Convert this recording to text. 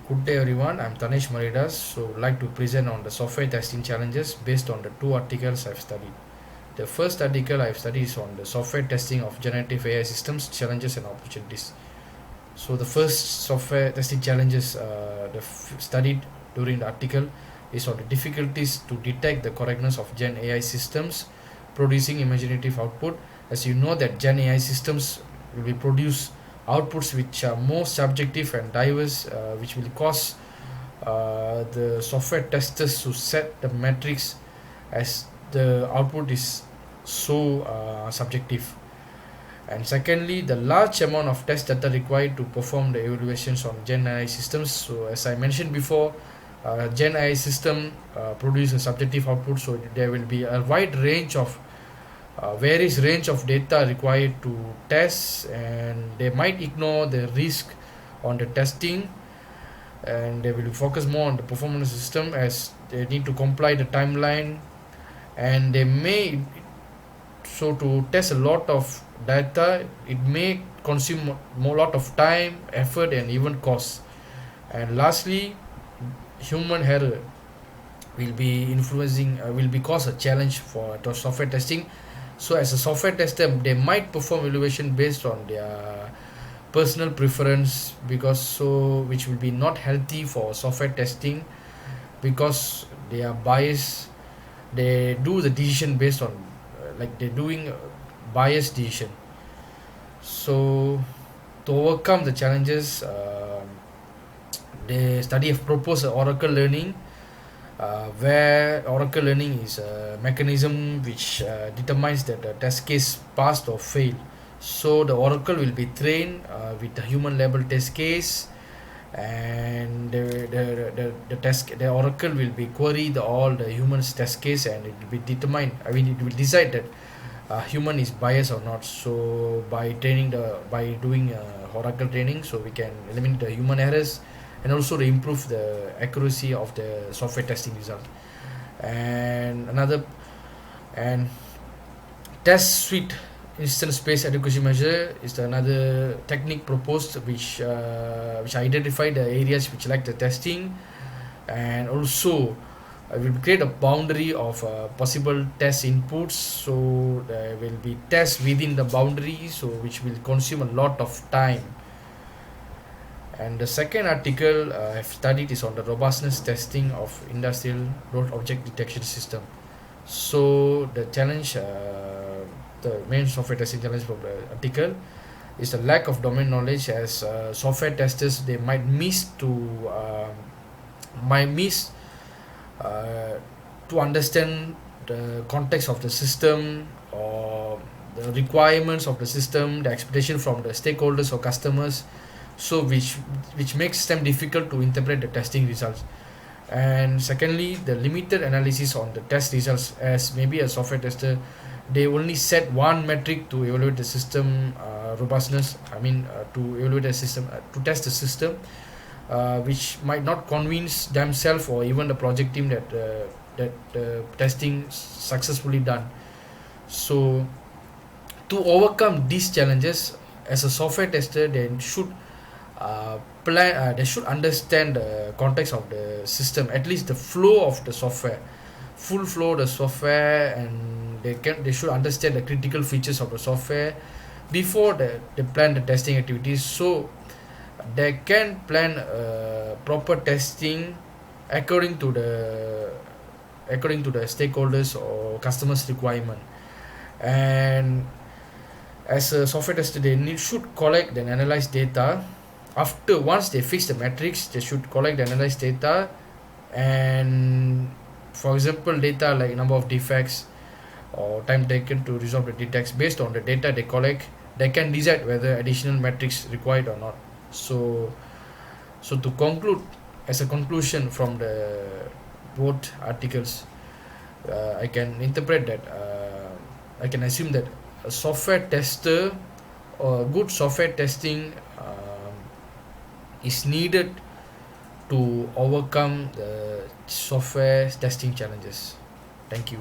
Good day everyone, I'm Tanesh Maridas. So I'd like to present on the software testing challenges based on the two articles I've studied. The first article I've studied is on the software testing of generative AI systems, challenges and opportunities. So the first software testing challenges studied during the article is on the difficulties to detect the correctness of Gen AI systems producing imaginative output. As you know that Gen AI systems will be produce outputs which are more subjective and diverse, which will cause the software testers to set the metrics as the output is so subjective. And secondly, the large amount of test data required to perform the evaluations on Gen AI systems. So as I mentioned before, Gen AI system produce a subjective output, so there will be a wide range of various range of data required to test, and they might ignore the risk on the testing, and they will focus more on the performance system as they need to comply the timeline, and they may so to test a lot of data it may consume more lot of time, effort and even cost. And lastly, human error will be cause a challenge for the software testing. So as a software tester, they might perform evaluation based on their personal preference, because so which will be not healthy for software testing, because they are biased. They do the decision based on like they're doing biased decision. So to overcome the challenges, the study have proposed a oracle learning, where oracle learning is a mechanism which determines that the test case passed or failed. So the oracle will be trained with the human level test case, and the oracle will be query all the humans test case, and it will be determined, it will decide that human is biased or not. So by doing oracle training, so we can eliminate the human errors and also to improve the accuracy of the software testing result. And another and test suite instance space adequacy measure is another technique proposed, which identify the areas which lack the testing, and also will create a boundary of possible test inputs. So there will be tests within the boundary, so which will consume a lot of time. And the second article I've studied is on the robustness testing of industrial road object detection system. So the main software testing challenge from the article is the lack of domain knowledge, as software testers they might miss uh, to understand the context of the system, or the requirements of the system, the expectation from the stakeholders or customers, so which makes them difficult to interpret the testing results. And secondly, the limited analysis on the test results, as maybe a software tester they only set one metric to evaluate the system robustness, to evaluate the system, to test the system, which might not convince themselves or even the project team that testing successfully done. So to overcome these challenges, as a software tester they should understand the context of the system, at least the flow of the software, full flow of the software, and they should understand the critical features of the software before they plan the testing activities, so they can plan proper testing according to the stakeholders or customers requirement. And as a software tester, should collect and analyze data. After once they fix the metrics, they should collect and analyze data, and for example data like number of defects or time taken to resolve the defects. Based on the data they collect, they can decide whether additional metrics required or not. So to conclude, as a conclusion from the both articles, I can interpret that I can assume that a software tester or good software testing is needed to overcome the software testing challenges. Thank you.